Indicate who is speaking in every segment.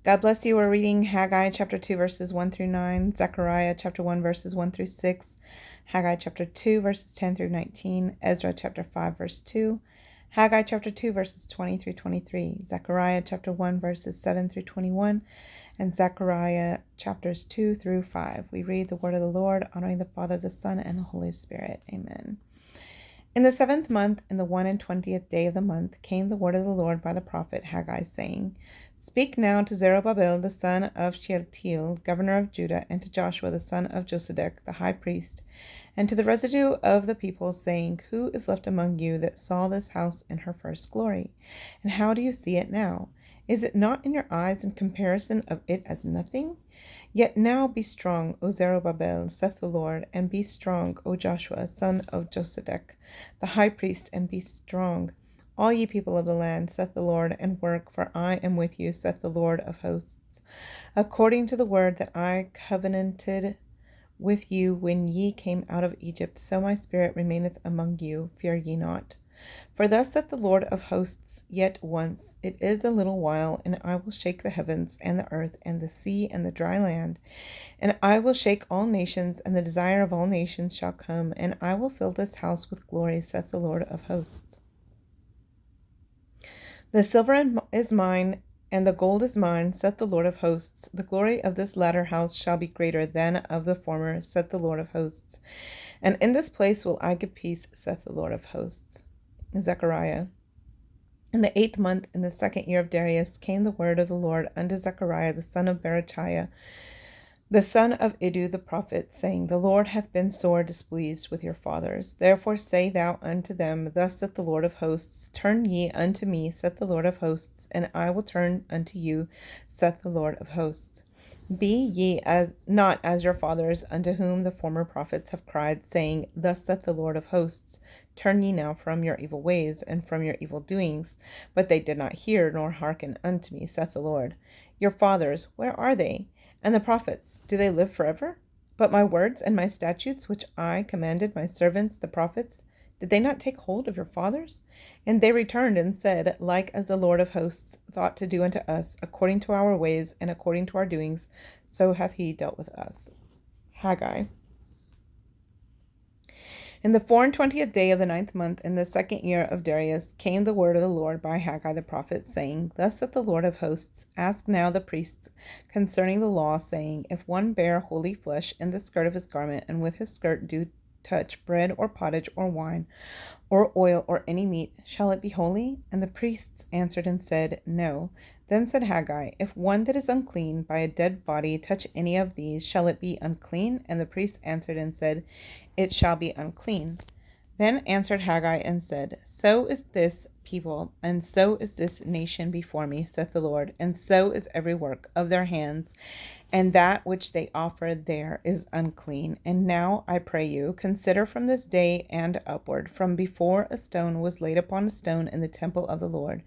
Speaker 1: God bless you. We're reading Haggai chapter 2, verses 1 through 9, Zechariah chapter 1, verses 1 through 6, Haggai chapter 2, verses 10 through 19, Ezra chapter 5, verse 2, Haggai chapter 2, verses 20 through 23, Zechariah chapter 1, verses 7 through 21, and Zechariah chapters 2 through 5. We read the word of the Lord, honoring the Father, the Son, and the Holy Spirit. Amen. In the 7th month, in the 21st day of the month, came the word of the Lord by the prophet Haggai, saying, Speak now to Zerubbabel the son of Shealtiel, governor of Judah, and to Joshua the son of Josedek, the high priest, and to the residue of the people, saying, Who is left among you that saw this house in her first glory? And how do you see it now? Is it not in your eyes in comparison of it as nothing? Yet now be strong, O Zerubbabel, saith the Lord, and be strong, O Joshua, son of Josedek, the high priest, and be strong, all ye people of the land, saith the Lord, and work, for I am with you, saith the Lord of hosts. According to the word that I covenanted with you when ye came out of Egypt, so my spirit remaineth among you, fear ye not. For thus saith the Lord of hosts, yet once, it is a little while, and I will shake the heavens, and the earth, and the sea, and the dry land. And I will shake all nations, and the desire of all nations shall come, and I will fill this house with glory, saith the Lord of hosts. The silver is mine, and the gold is mine, saith the Lord of hosts. The glory of this latter house shall be greater than of the former, saith the Lord of hosts. And in this place will I give peace, saith the Lord of hosts. Zechariah. In the 8th month, in the 2nd year of Darius, came the word of the Lord unto Zechariah the son of Berechiah, the son of Iddo the prophet, saying, The Lord hath been sore displeased with your fathers. Therefore say thou unto them, Thus saith the Lord of hosts, Turn ye unto me, saith the Lord of hosts, and I will turn unto you, saith the Lord of hosts. Be ye not as your fathers, unto whom the former prophets have cried, saying, Thus saith the Lord of hosts, Turn ye now from your evil ways and from your evil doings. But they did not hear nor hearken unto me, saith the Lord. Your fathers, where are they? And the prophets, do they live forever? But my words and my statutes, which I commanded my servants the prophets, did they not take hold of your fathers? And they returned and said, Like as the Lord of hosts thought to do unto us, according to our ways and according to our doings, so hath he dealt with us. Haggai. In the 24th day of the 9th month, in the 2nd year of Darius, came the word of the Lord by Haggai the prophet, saying, Thus saith the Lord of hosts, Ask now the priests concerning the law, saying, If one bear holy flesh in the skirt of his garment, and with his skirt do touch bread or pottage or wine or oil or any meat, shall it be holy? And the priests answered and said, No. Then said Haggai, If one that is unclean by a dead body touch any of these, shall it be unclean? And the priests answered and said, It shall be unclean. Then answered Haggai and said, So is this people, and so is this nation before me, saith the Lord, and so is every work of their hands, and that which they offer there is unclean. And now, I pray you, consider from this day and upward, from before a stone was laid upon a stone in the temple of the Lord,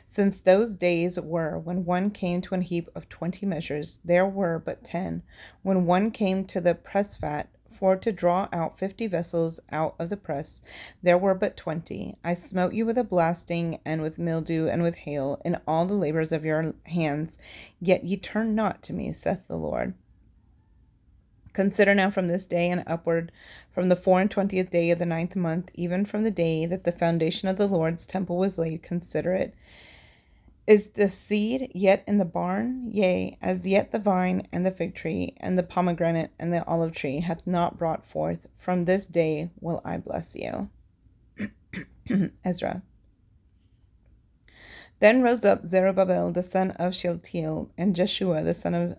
Speaker 1: since those days were when one came to an heap of 20 measures, there were but 10. When one came to the press fat, for to draw out 50 vessels out of the press, there were but 20. I smote you with a blasting, and with mildew, and with hail, in all the labors of your hands, yet ye turn not to me, saith the Lord. Consider now from this day and upward, from the 24th day of the 9th month, even from the day that the foundation of the Lord's temple was laid, consider it. Is the seed yet in the barn? Yea, as yet the vine and the fig tree and the pomegranate and the olive tree hath not brought forth. From this day will I bless you. Ezra. Then rose up Zerubbabel the son of Shealtiel and Jeshua the son of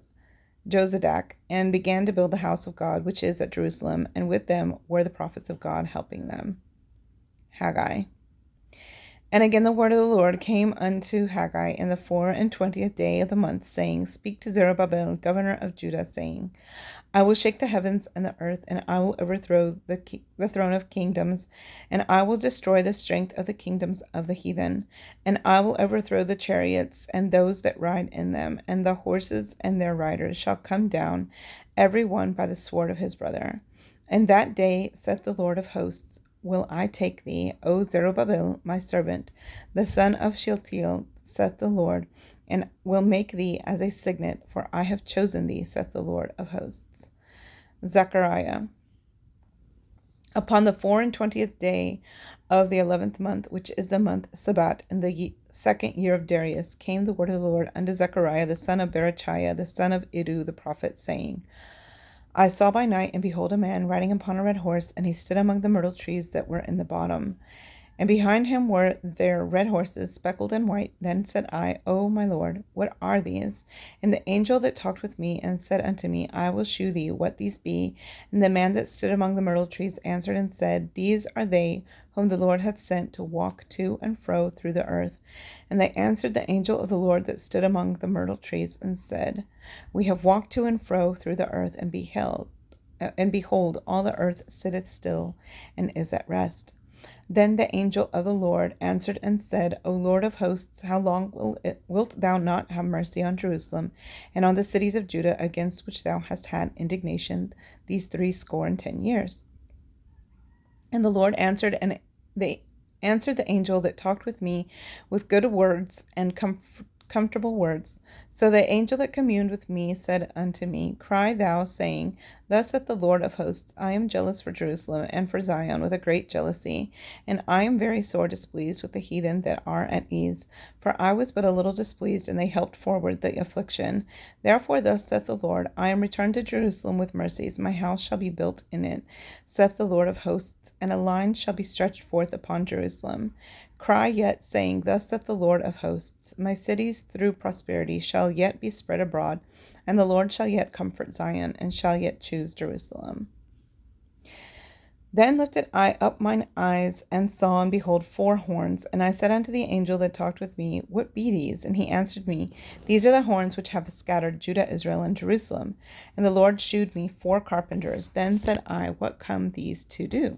Speaker 1: Josedek, and began to build the house of God, which is at Jerusalem, and with them were the prophets of God helping them. Haggai. And again the word of the Lord came unto Haggai in the 24th day of the month, saying, Speak to Zerubbabel, governor of Judah, saying, I will shake the heavens and the earth, and I will overthrow the throne of kingdoms, and I will destroy the strength of the kingdoms of the heathen, and I will overthrow the chariots and those that ride in them, and the horses and their riders shall come down, every one by the sword of his brother. And that day, saith the Lord of hosts, will I take thee, O Zerubbabel, my servant, the son of Shealtiel, saith the Lord, and will make thee as a signet, for I have chosen thee, saith the Lord of hosts. Zechariah. Upon the 24th day of the 11th month, which is the month Sabbat, in the second year of Darius, came the word of the Lord unto Zechariah the son of Berechiah, the son of Iddu the prophet, saying, I saw by night, and behold, a man riding upon a red horse, and he stood among the myrtle trees that were in the bottom. And behind him were there red horses, speckled and white. Then said I, O my Lord, what are these? And the angel that talked with me and said unto me, I will shew thee what these be. And the man that stood among the myrtle trees answered and said, These are they whom the Lord hath sent to walk to and fro through the earth. And they answered the angel of the Lord that stood among the myrtle trees and said, We have walked to and fro through the earth, and behold, all the earth sitteth still and is at rest. Then the angel of the Lord answered and said, O Lord of hosts, how long wilt thou not have mercy on Jerusalem and on the cities of Judah, against which thou hast had indignation these 70 years? And the Lord answered, and they answered the angel that talked with me with good words and comfortable words. So the angel that communed with me said unto me, Cry thou, saying, Thus saith the Lord of hosts, I am jealous for Jerusalem and for Zion with a great jealousy, and I am very sore displeased with the heathen that are at ease. For I was but a little displeased, and they helped forward the affliction. Therefore thus saith the Lord, I am returned to Jerusalem with mercies, my house shall be built in it, saith the Lord of hosts, and a line shall be stretched forth upon Jerusalem. Cry yet, saying, Thus saith the Lord of hosts, My cities through prosperity shall yet be spread abroad, and the Lord shall yet comfort Zion, and shall yet choose Jerusalem. Then lifted I up mine eyes, and saw, and behold, 4 horns. And I said unto the angel that talked with me, What be these? And he answered me, These are the horns which have scattered Judah, Israel, and Jerusalem. And the Lord shewed me 4 carpenters. Then said I, What come these to do?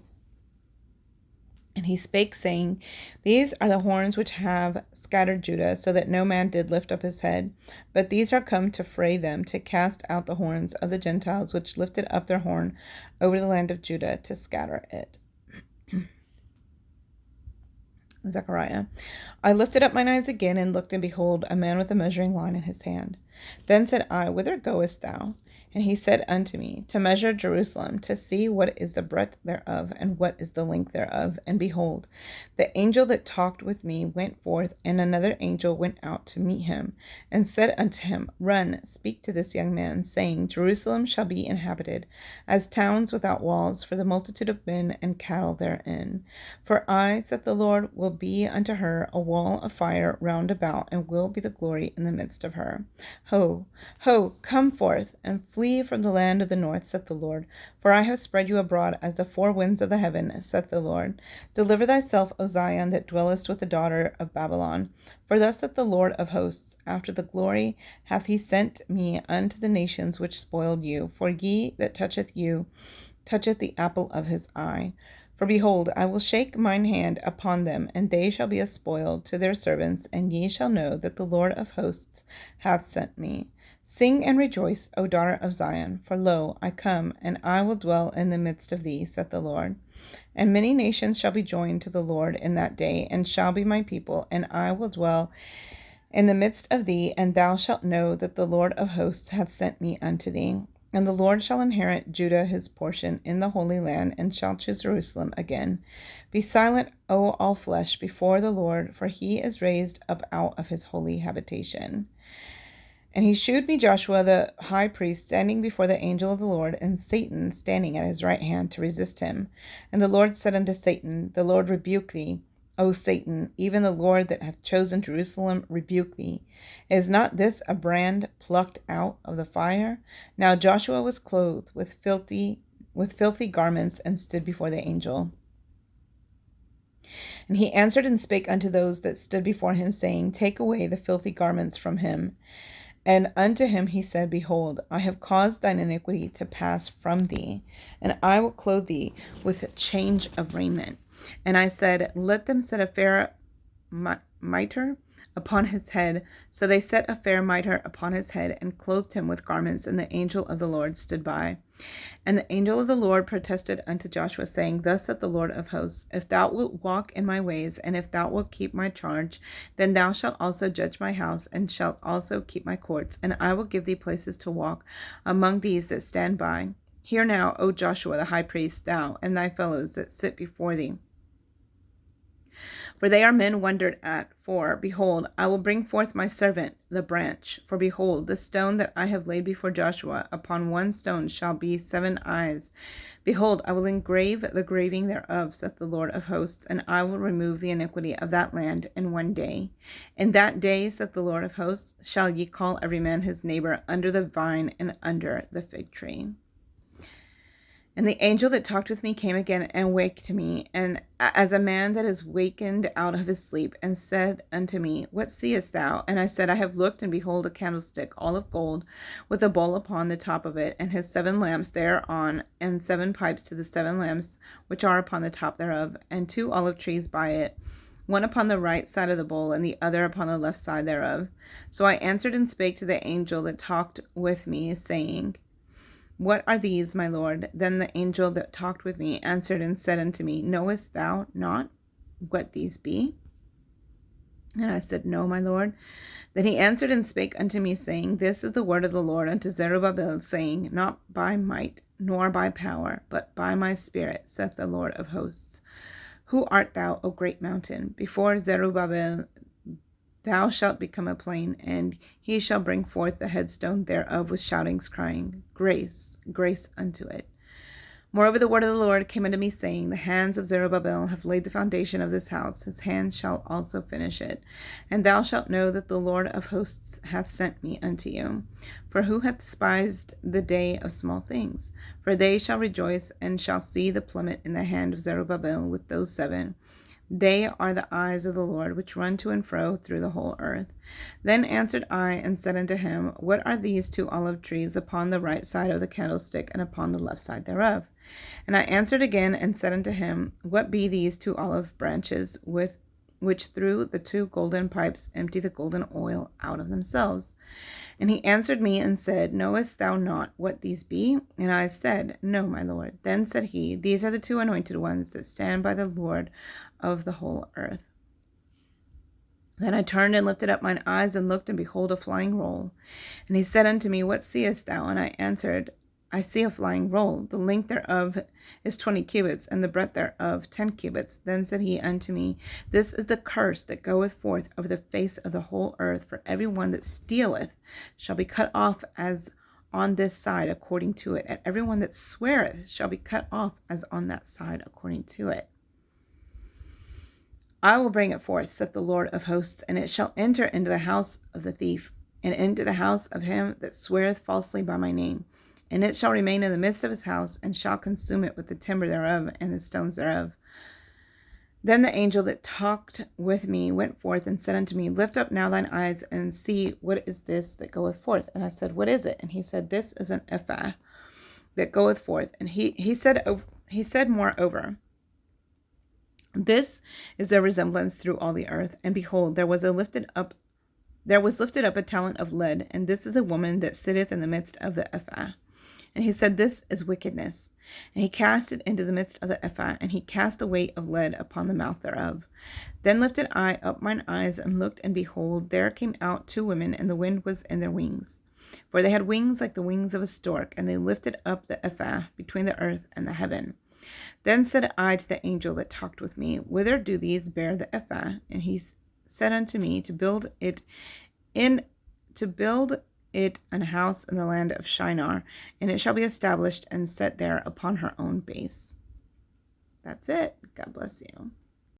Speaker 1: And he spake, saying, These are the horns which have scattered Judah, so that no man did lift up his head. But these are come to fray them, to cast out the horns of the Gentiles, which lifted up their horn over the land of Judah, to scatter it. Zechariah. I lifted up mine eyes again, and looked, and behold, a man with a measuring line in his hand. Then said I, Whither goest thou? And he said unto me, To measure Jerusalem, to see what is the breadth thereof, and what is the length thereof. And behold, the angel that talked with me went forth, and another angel went out to meet him, and said unto him, Run, speak to this young man, saying, Jerusalem shall be inhabited, as towns without walls, for the multitude of men and cattle therein. For I, saith the Lord, will be unto her a wall of fire round about, and will be the glory in the midst of her. Ho, ho, come forth, and flee from the land of the north, saith the Lord. For I have spread you abroad as the 4 winds of the heaven, saith the Lord. Deliver thyself, O Zion, that dwellest with the daughter of Babylon. For thus saith the Lord of hosts, After the glory hath he sent me unto the nations which spoiled you. For he that toucheth you toucheth the apple of his eye. For behold, I will shake mine hand upon them, and they shall be a spoil to their servants, and ye shall know that the Lord of hosts hath sent me. Sing and rejoice, O daughter of Zion, for lo, I come, and I will dwell in the midst of thee, saith the Lord. And many nations shall be joined to the Lord in that day, and shall be my people, and I will dwell in the midst of thee, and thou shalt know that the Lord of hosts hath sent me unto thee. And the Lord shall inherit Judah his portion in the Holy Land, and shall choose Jerusalem again. Be silent, O all flesh, before the Lord, for he is raised up out of his holy habitation. And he shewed me Joshua the high priest standing before the angel of the Lord, and Satan standing at his right hand to resist him. And the Lord said unto Satan, The Lord rebuke thee, O Satan, even the Lord that hath chosen Jerusalem rebuke thee. Is not this a brand plucked out of the fire? Now Joshua was clothed with filthy garments, and stood before the angel. And he answered and spake unto those that stood before him, saying, Take away the filthy garments from him. And unto him he said, Behold, I have caused thine iniquity to pass from thee, and I will clothe thee with change of raiment. And I said, Let them set a fair mitre upon his head. So they set a fair mitre upon his head and clothed him with garments, and the angel of the Lord stood by. And the angel of the Lord protested unto Joshua, saying, Thus saith the Lord of hosts, if thou wilt walk in my ways, and if thou wilt keep my charge, then thou shalt also judge my house, and shalt also keep my courts, and I will give thee places to walk among these that stand by. Hear now, O Joshua the high priest, thou and thy fellows that sit before thee. For they are men wondered at. For, behold, I will bring forth my servant, the branch. For, behold, the stone that I have laid before Joshua, upon one stone shall be 7 eyes. Behold, I will engrave the graving thereof, saith the Lord of hosts, and I will remove the iniquity of that land in one day. In that day, saith the Lord of hosts, shall ye call every man his neighbor under the vine and under the fig tree. And the angel that talked with me came again and waked me, and as a man that is wakened out of his sleep, and said unto me, What seest thou? And I said, I have looked, and behold, a candlestick, all of gold, with a bowl upon the top of it, and his 7 lamps thereon, and 7 pipes to the 7 lamps which are upon the top thereof, and 2 olive trees by it, one upon the right side of the bowl, and the other upon the left side thereof. So I answered and spake to the angel that talked with me, saying, What are these, my Lord? Then the angel that talked with me answered and said unto me, Knowest thou not what these be? And I said, No, my Lord. Then he answered and spake unto me, saying, This is the word of the Lord unto Zerubbabel, saying, Not by might, nor by power, but by my spirit, saith the Lord of hosts. Who art thou, O great mountain? Before Zerubbabel thou shalt become a plain, and he shall bring forth the headstone thereof with shoutings, crying, Grace, grace unto it. Moreover, the word of the Lord came unto me, saying, The hands of Zerubbabel have laid the foundation of this house, his hands shall also finish it. And thou shalt know that the Lord of hosts hath sent me unto you. For who hath despised the day of small things? For they shall rejoice, and shall see the plummet in the hand of Zerubbabel with those 7. They are the eyes of the Lord, which run to and fro through the whole earth. Then answered I and said unto him, What are these 2 olive trees upon the right side of the candlestick, and upon the left side thereof? And I answered again and said unto him, What be these 2 olive branches with which through the 2 golden pipes empty the golden oil out of themselves? And he answered me and said, Knowest thou not what these be? And I said, No, my Lord. Then said he, These are the 2 anointed ones that stand by the Lord of the whole earth. Then I turned and lifted up mine eyes and looked, and behold, a flying roll. And he said unto me, What seest thou? And I answered, I see a flying roll. The length thereof is 20 cubits, and the breadth thereof 10 cubits. Then said he unto me, This is the curse that goeth forth over the face of the whole earth. For every one that stealeth shall be cut off as on this side according to it, and every one that sweareth shall be cut off as on that side according to it. I will bring it forth, saith the Lord of hosts, and it shall enter into the house of the thief, and into the house of him that sweareth falsely by my name. And it shall remain in the midst of his house, and shall consume it with the timber thereof and the stones thereof. Then the angel that talked with me went forth and said unto me, Lift up now thine eyes, and see what is this that goeth forth. And I said, What is it? And he said, This is an ephah that goeth forth. And he said moreover, This is their resemblance through all the earth. And behold, there was lifted up a talent of lead, and this is a woman that sitteth in the midst of the ephah. And he said, This is wickedness. And he cast it into the midst of the ephah, and he cast the weight of lead upon the mouth thereof. Then lifted I up mine eyes, and looked, and behold, there came out 2 women, and the wind was in their wings. For they had wings like the wings of a stork, and they lifted up the ephah between the earth and the heaven. Then said I to the angel that talked with me, Whither do these bear the ephah? And he said unto me, to build it an house in the land of Shinar, and it shall be established and set there upon her own base. That's it. God bless you.